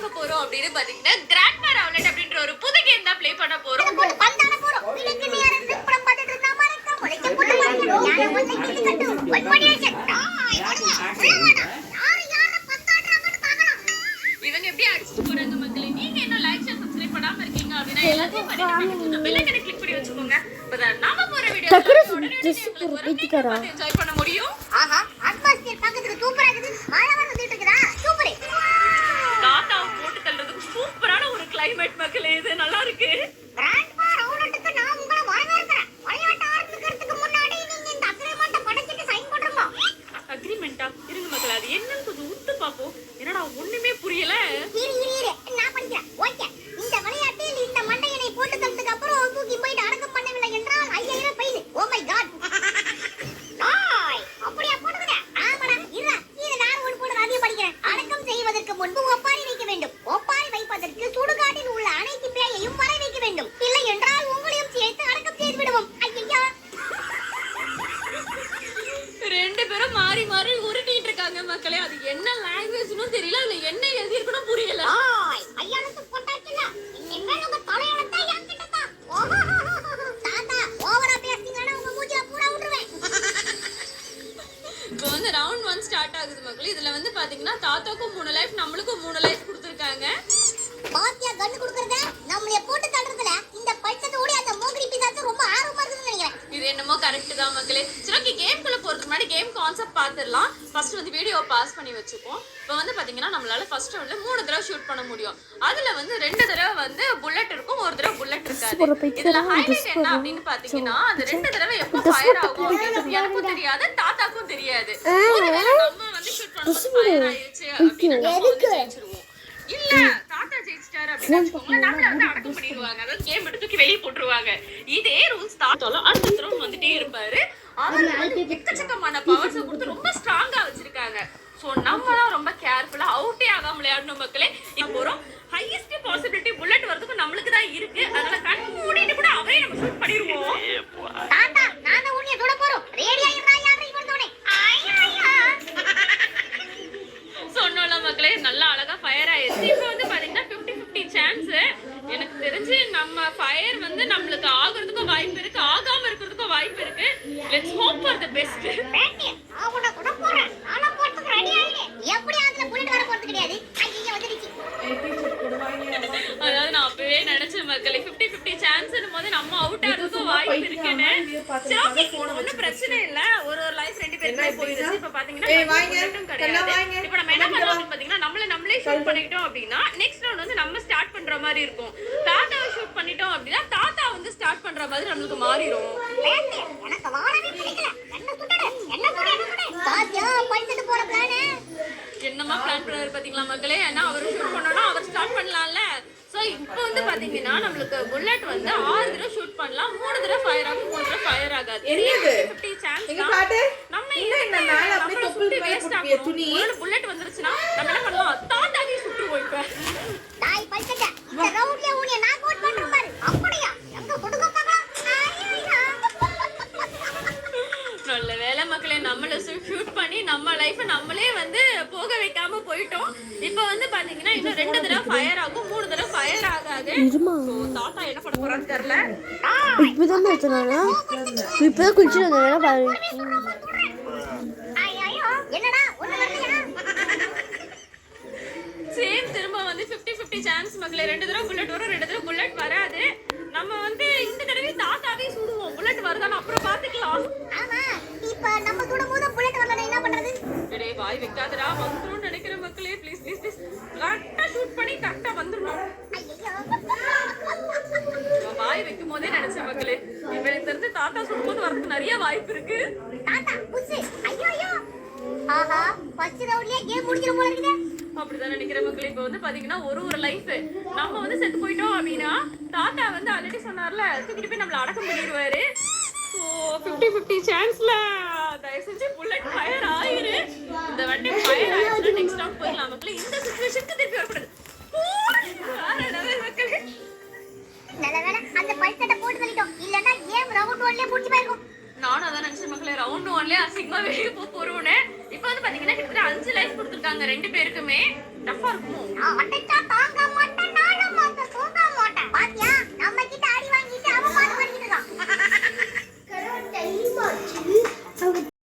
பார்க்க போறோம் அப்படின்னு பாத்தீங்கன்னா கிராண்ட்மா ரவுலட் அப்படின்ற ஒரு புது கேம் தான் ப்ளே பண்ண போறோம். இவங்க எப்படி அடிச்சுட்டு போறாங்க மக்களே. நீங்க என்ன லைக் ஷேர் சப்ஸ்கிரைப் பண்ணாம இருக்கீங்க அப்படின்னா எல்லாத்தையும் பண்ணிட்டு பெல் ஐகானை கிளிக் பண்ணி வச்சுக்கோங்க. அப்பதான் நாம போற வீடியோ என்ஜாய் பண்ண முடியும். ஆஹா அட்மாஸ்பியர் பக்கத்துல சூப்பரா இருக்குது. மழை வந்துட்டு இருக்குடா. சூப்பர். தாத்தாவை போட்டு தள்ளுறதுக்கு சூப்பரான ஒரு கிளைமேட் மக்களே. இது நல்லா இருக்கு. கிராண்ட்மா ரவுலட்டுக்கு நான் உங்களை வரவேற்கிறேன். விளையாட்டு ஆரம்பிக்கிறதுக்கு முன்னாடி நீங்க இந்த அக்ரிமெண்ட்டை படிச்சிட்டு சைன் பண்ணுங்க. அக்ரிமெண்டா? இருங்க மக்களே, அது என்னன்னு கொஞ்சம் உத்து பாப்போம். என்னடா ஒண்ணுமே புரியல. இரு நான் படிக்கிறேன். ஓகே. இந்த விளையாட்டில் இந்த மண்டையனை போட்டு தள்ளுறதுக்கு அப்புறம் தூக்கி போயிட்டு அடக்கம் பண்ணவில்லை என்றால் 5000 ஃபைன். Oh my God. நாய் அப்படியே போடுங்க. ஆமாடா. இது நான் ஒரு போடு அதையும் படிக்கிறேன். அடக்கம் செய்வதற்கு முன்பு ஒப்பாரி வைக்க வேண்டும். ஒப்பாரி வைப்பதற்கு சுடுகாட்டில் உள்ள அனைத்து பேயையும் வரை வைக்க வேண்டும். இல்லை என்றால் உங்களையும் சேர்த்து அடக்கம் செய்து விடுவோம். ஐயா ரெண்டு பேரும் மாறி மாறி உருட்டிட்டு இருக்காங்க மக்களே. அது என்ன லாங்குவேஜ்னு தெரியல, அதுல என்ன எழுதி இருக்குன்னு புரியல. ஐயானத்து போட்டாச்சுல. இன்னைக்கு உங்க தலையெழுத்தா என்கிட்ட தான். தாத்தா ஓவரா பேசிங்கனா உங்க மூஞ்சில பூரா விட்டுருவேன். இப்போ வந்து ரவுண்ட் 1 ஸ்டார்ட் ஆகுது மக்களே. இதுல வந்து பாத்தீங்கன்னா தாத்தாக்கும் 3 லைஃப், நம்மளுக்கும் 3 லைஃப் கொடுத்திருக்காங்க. பாத்தியா கண்ணு குடுக்குறத? நம்மளே போட்டு தள்ளுறதுல இந்த பைசத்தை ஓடி அந்த மோகிரி பிசாசு ரொம்ப ஆர்வமா இருக்குன்னு நினைக்கிறேன். இது என்னமோ கரெக்ட் தான் மக்களே. சரி ஓகே, கேம்குள்ள போறதுக்கு முன்னாடி கேம் கான்செப்ட் பார்த்துடலாம். ஃபர்ஸ்ட் வந்து வீடியோ பாஸ் பண்ணி வச்சுப்போம். இப்போ வந்து பாத்தீங்கன்னா நம்மளால ஃபர்ஸ்ட் ரவுண்ட்ல 3 தடவை ஷூட் பண்ண முடியும். அதுல வந்து 2 தடவை வந்து புல்லட் இருக்கும், ஒரு தடவை புல்லட் இருக்காது. இதுல ஹைலைட் என்ன அப்படின்னு பாத்தீங்கன்னா அந்த 2 தடவை எப்போ ஃபயர் ஆகும் அப்படின்றது எனக்கும் தெரியாது, தாத்தாக்கும் தெரியாது. ஒருவேளை நம்ம வந்து ஷூட் பண்ணும்போது ஃபயர் ஆயிருச்சு அப்படின்னா நம்ம வந்து ஜெயிச்சிருவோம். இல்ல தாத்தா ஜெயிச்சிட்டாரு அப்படின்னா வச்சுக்கோங்களேன், நம்மள வந்து அடக்கம் பண்ணிடுவாங்க. அதாவது கேம் எடுத்து தூக்கி வெளியே போட்டுருவாங்க. இதே ரூல்ஸ் தாத்தாலும் அடுத்த ரவுண்ட் வந்துட்டே இருப்பாரு. அவர் வந்து எக்கச்சக்கமான பவர்ஸை கொடுத்து ரொம்ப ஸ்ட்ராங்கா வச்சிருக்காங்க. ஸோ நம்ம தான் ரொம்ப கேர்ஃபுல்லா அவுட்டே ஆகாம விளையாடணும் மக்களே. இப்போ போறோம். ஹையஸ்ட் பாசிபிலிட்டி புல்லட் வரதுக்கு நம்மளுக்கு தான் இருக்கு. அதனால கண் மூடிட்டு கூட அவரே நம்ம ஷூட் பண்ணிடுவோம். தாத்தா நான் தான் உன்னை தொட போறோம். ரெடியா இருந்தா யாரை இவன் தொட. ஐயா சொன்னோம்ல மக்களே, நல்லா அழகா ஃபயர் ஆயிடுச்சு. இப்போ வந்து பாத்தீங்கன்னா 50-50 சான்ஸ். எனக்கு தெரிஞ்சு நம்ம ஃபயர் வந்து நம்மளுக்கு ஆகுறதுக்கும் வாய்ப்பு இருக்கு, ஆகாம இருக்கிறதுக்கும் வாய்ப்பு இருக்கு. Let's hope for the best. பேட்டி நான் உன்னை தொட போறேன். நானா போறதுக்கு ரெடி ஆயிடு. எப்படி அதுல புல்லட் வர போறது கிடையாது. ஐயா வந்துருச்சு. அதாவது நான் அப்பவே நினைச்சேன் மக்களே, 50-50 சான்ஸ்னும் போது நம்ம அவுட் ஆகிறதுக்கும் வாய்ப்பு இருக்குன்னு. ஒன்னும் பிரச்சனை இல்ல, ஒரு லைஃப் 2 பேருக்குமே போயிருச்சு. இப்ப பாத்தீங்கன்னா புல்லட்டும் கிடையாது. இப்ப நம்ம என்ன பண்றோம் பாத்தீங்கன்னா நம்மளே ஷூட் பண்ணிட்டோம் அப்படின்னா நெக்ஸ்ட் ரவுண்ட் வந்து நம்ம ஸ்டார்ட் பண்ற மாதிரி இருக்கும். தாத்தாவை ஷூட் பண்ணிட்டோம் அப்படின்னா தாத்தா வந்து ஸ்டார்ட் பண்ற மாதிரி நம்மளுக்கு மாறிடும். பேட்டி எனக்கு வாழவே பிடிக்கல. என்ன சுட்டட என்ன சுட்டட பாத்தியா பைசட்டு போற பிளான். என்னமா பிளான் பண்ணாரு பாத்தீங்களா மக்களே. ஏன்னா அவர் ஷூட் பண்ணோம்னா அவர் ஸ்டார்ட் பண்ணலாம்ல. சோ இப்போ வந்து பாத்தீங்கன்னா நம்மளுக்கு புல்லட் வந்து 6 தடவை ஷூட் பண்ணலாம். 3 தடவை ஃபயர் ஆகும், 3 தடவை ஃபயர் ஆகாது. 50 சான்ஸ் தான். நம்ம என்ன மேல அப்படியே தொப்புள் வேஸ்ட் ஆகும். ஒரு புல்லட் வந்துருச்சுனா நம்ம என்ன பண்ணலாம், தாத்தாவே சுட்டுவோம். இப்ப டாய் பைசட்ட இந்த ரவுண்ட்ல உன்னை நாக் அவுட் பண்ற பாரு. அப்படியே எங்க கொடுங்க பாக்கலாம். நல்ல வேலை மக்களே, நம்மள ஷூட் பண்ணி நம்ம லைஃப் நம்மளே வந்து போக வைக்காம போயிட்டோம். இப்போ வந்து பாத்தீங்கன்னா இன்னும் 2 தடவை ஃபயர் ஆகும், 3 தடவை ஃபயர் ஆகாது. சோ தாத்தா என்ன பண்ண போறான்னு தெரியல. இப்பதான் பேசுறானா? இப்பதான் குளிச்சிட்டு வந்தேனா பாரு. ஐயோ என்னடா ஒண்ணு வரலையா? சேம் திரும்ப வந்து 50-50 சான்ஸ் மக்களே. 2 தடவை புல்லட் வரும், 2 தடவை புல்லட் வராது. நம்ம வந்து இந்த தடவை தாத்தாவே சுடுவோம். புல்லட் வருதான்னு அப்புறம் பாத்துக்கலாம். ஆமா இப்ப நம்ம சுடும்போது புல்லட் வரலனா என்ன பண்றது? டேய் வாய் வைக்காதடா, வந்துரும் நினைக்கிற மக்களே. ப்ளீஸ் ப்ளீஸ் ப்ளீஸ் கரெக்டா ஷூட் பண்ணி கரெக்டா வந்துறணும். ஐயோ வாய் வைக்கும் போதே நினைச்ச மக்களே, இப்ப எனக்கு தெரிஞ்சு தாத்தா சுடும்போது வரதுக்கு நிறைய வாய்ப்பு இருக்கு. தாத்தா புஷ். ஐயோ ஆஹா ஃபர்ஸ்ட் ரவுண்ட்லயே கேம் முடிஞ்சிரும் போல இருக்குது. அப்படிதான் நினைக்கிற மக்களே. இப்ப வந்து பாத்தீங்கன்னா ஒரு லைஃப் நம்ம வந்து செத்து போயிட்டோம் அப்படின்னா தாத்தா வந்து ஆல்ரெடி சொன்னார்ல, தூக்கிட்டு போய் நம்மள அடக்கம் பண்ணிடுவாரு. ஸோ 50-50 சான்ஸ்ல தயவு செஞ்சு புல்லட் ஃபயர் ஆயிரு. இந்த வாட்டி ஃபயர் ஆயிடுச்சுன்னா நெக்ஸ்ட் ரவுண்ட் போயிடலாம் மக்களே. இந்த சிச்சுவேஷனுக்கு திருப்பி வரக்கூடாது. மக்களே நல்ல வேளை அந்த பைசட்ட போட்டு தள்ளிட்டோம். இல்லன்னா கேம் ரவுண்ட் 1லயே முடிஞ்சு போயிருக்கும். நானும் அதான் நினைச்சேன் மக்களே, ரவுண்ட் 1லயே அசிங்கமா வெளியே போறோம்னு. இப்போ வந்து பாத்தீங்கன்னா கிட்டத்தட்ட 5 லைஃப் கொடுத்துருக்காங்க 2 பேருக்குமே. டஃபா இருக்குமோ? அடைச்சா தாங்க